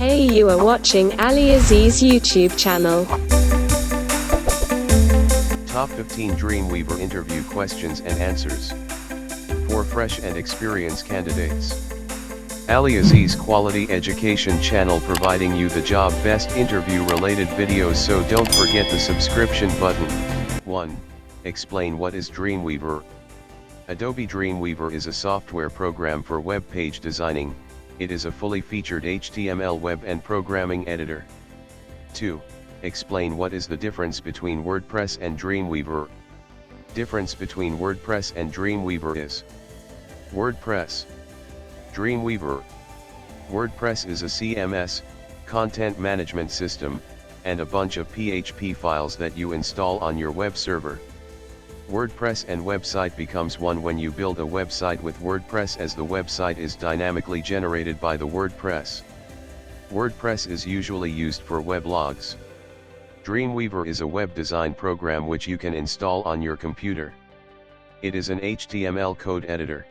Hey, you are watching Aliaziz's YouTube channel. Top 15 Dreamweaver interview questions and answers for fresh and experienced candidates. Aliaziz's Quality Education channel, providing you the job best interview related videos, so don't forget the subscription button. 1. Explain what is Dreamweaver. Adobe Dreamweaver is a software program for web page designing. It is a fully featured HTML web and programming editor. 2. Explain what is the difference between WordPress and Dreamweaver. Difference between WordPress and Dreamweaver is: WordPress, Dreamweaver. WordPress is a CMS, content management system, and a bunch of PHP files that you install on your web server. WordPress and website becomes one when you build a website with WordPress, as the website is dynamically generated by the WordPress. WordPress is usually used for weblogs. Dreamweaver is a web design program which you can install on your computer. It is an HTML code editor.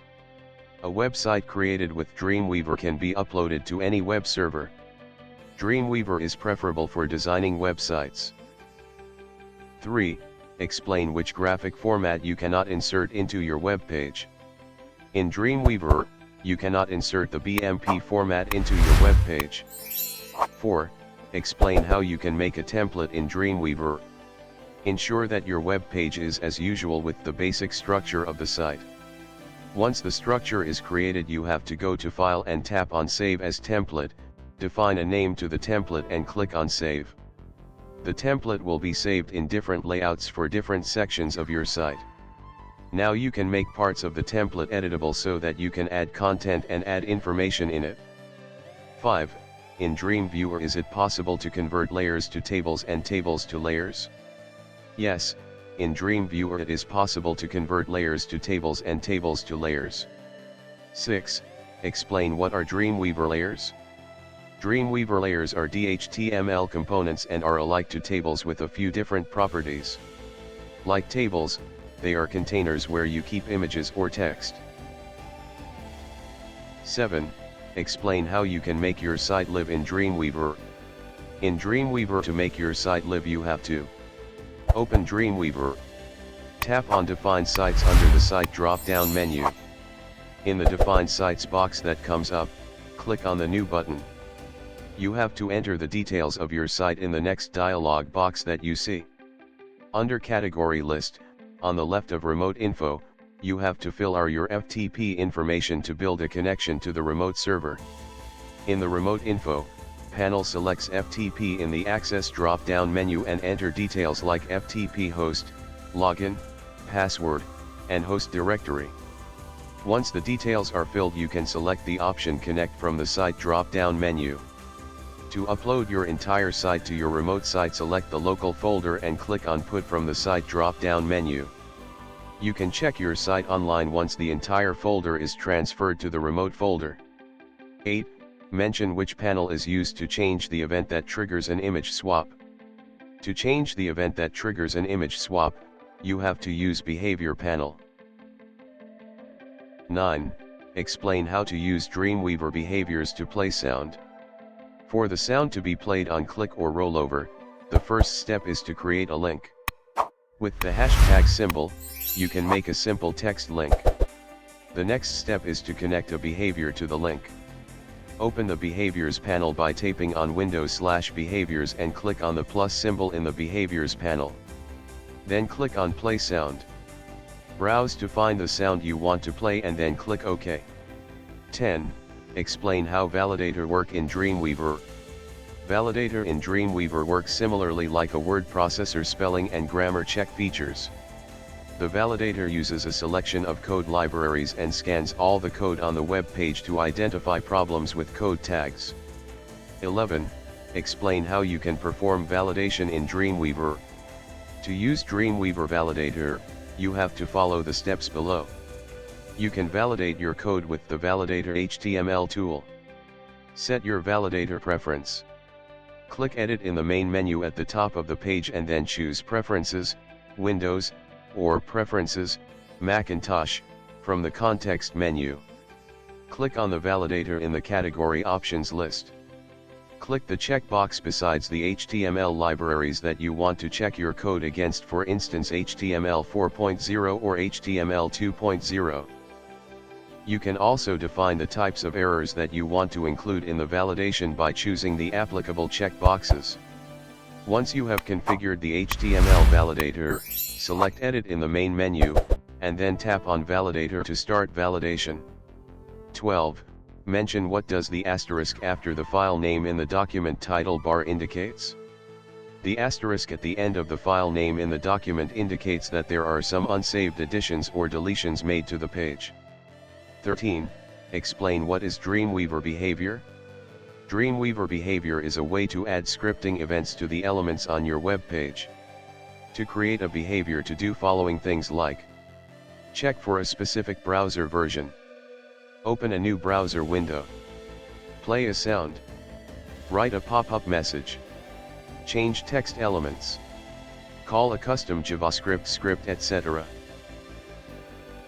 A website created with Dreamweaver can be uploaded to any web server. Dreamweaver is preferable for designing websites. 3. Explain which graphic format you cannot insert into your web page. In Dreamweaver, you cannot insert the BMP format into your web page. 4. Explain how you can make a template in Dreamweaver. Ensure that your web page is as usual with the basic structure of the site. Once the structure is created, you have to go to File and tap on Save as Template, define a name to the template and click on Save. The template will be saved in different layouts for different sections of your site. Now you can make parts of the template editable so that you can add content and add information in it. 5. In DreamViewer, is it possible to convert layers to tables and tables to layers? Yes, in DreamViewer it is possible to convert layers to tables and tables to layers. 6. Explain what are Dreamweaver layers. Dreamweaver layers are HTML components and are alike to tables with a few different properties. Like tables, they are containers where you keep images or text. 7. Explain how you can make your site live in Dreamweaver. In Dreamweaver, to make your site live, you have to open Dreamweaver, tap on Define Sites under the Site drop-down menu. In the Define Sites box that comes up, click on the New button. You have to enter the details of your site in the next dialog box that you see. Under Category List, on the left of Remote Info, you have to fill your FTP information to build a connection to the remote server. In the Remote Info panel, selects FTP in the Access drop-down menu and enter details like FTP host, login, password, and host directory. Once the details are filled, you can select the option Connect from the Site drop-down menu. To upload your entire site to your remote site, select the local folder and click on Put from the Site drop-down menu. You can check your site online once the entire folder is transferred to the remote folder. 8. Mention which panel is used to change the event that triggers an image swap. To change the event that triggers an image swap, you have to use Behavior panel. 9. Explain how to use Dreamweaver behaviors to play sound. For the sound to be played on click or rollover, the first step is to create a link. With the hashtag symbol, you can make a simple text link. The next step is to connect a behavior to the link. Open the Behaviors panel by tapping on Windows/Behaviors and click on the plus symbol in the Behaviors panel. Then click on Play Sound. Browse to find the sound you want to play and then click OK. 10. Explain how Validator work in Dreamweaver. Validator in Dreamweaver works similarly like a word processor, spelling and grammar check features. The validator uses a selection of code libraries and scans all the code on the web page to identify problems with code tags. 11. Explain how you can perform validation in Dreamweaver. To use Dreamweaver Validator, you have to follow the steps below. You can validate your code with the Validator HTML tool. Set your validator preference. Click Edit in the main menu at the top of the page and then choose Preferences, Windows, or Preferences, Macintosh, from the context menu. Click on the validator in the category options list. Click the checkbox besides the HTML libraries that you want to check your code against, for instance HTML 4.0 or HTML 2.0. You can also define the types of errors that you want to include in the validation by choosing the applicable checkboxes. Once you have configured the HTML validator, select Edit in the main menu, and then tap on Validator to start validation. 12. Mention what does the asterisk after the file name in the document title bar indicates. The asterisk at the end of the file name in the document indicates that there are some unsaved additions or deletions made to the page. 13. Explain what is Dreamweaver behavior. Dreamweaver behavior is a way to add scripting events to the elements on your web page. To create a behavior to do following things like: check for a specific browser version, open a new browser window, play a sound, write a pop-up message, change text elements, call a custom JavaScript script, etc.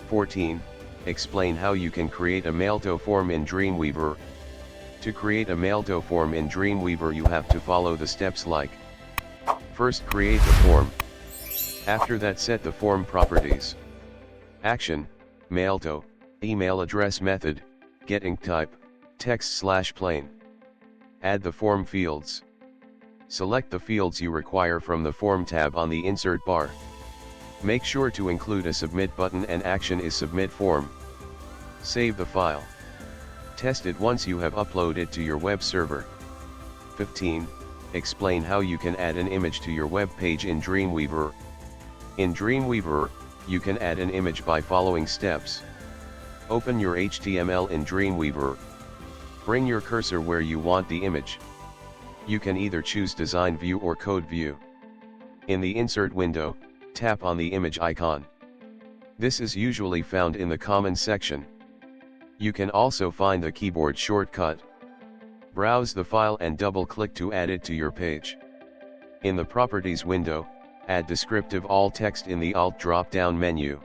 14. Explain how you can create a mail-to form in Dreamweaver. To create a mail-to form in Dreamweaver you have to follow the steps like: first, create the form. After that, set the form properties. Action: mail-to, email address method, getting type, text/plain. Add the form fields. Select the fields you require from the Form tab on the insert bar. Make sure to include a submit button and action is submit form. Save the file. Test it once you have uploaded to your web server. 15. Explain how you can add an image to your web page in Dreamweaver. In Dreamweaver, you can add an image by following steps. Open your HTML in Dreamweaver. Bring your cursor where you want the image. You can either choose Design View or Code View. In the Insert window, tap on the image icon. This is usually found in the Common section. You can also find the keyboard shortcut. Browse the file and double-click to add it to your page. In the Properties window, add descriptive alt text in the Alt drop-down menu.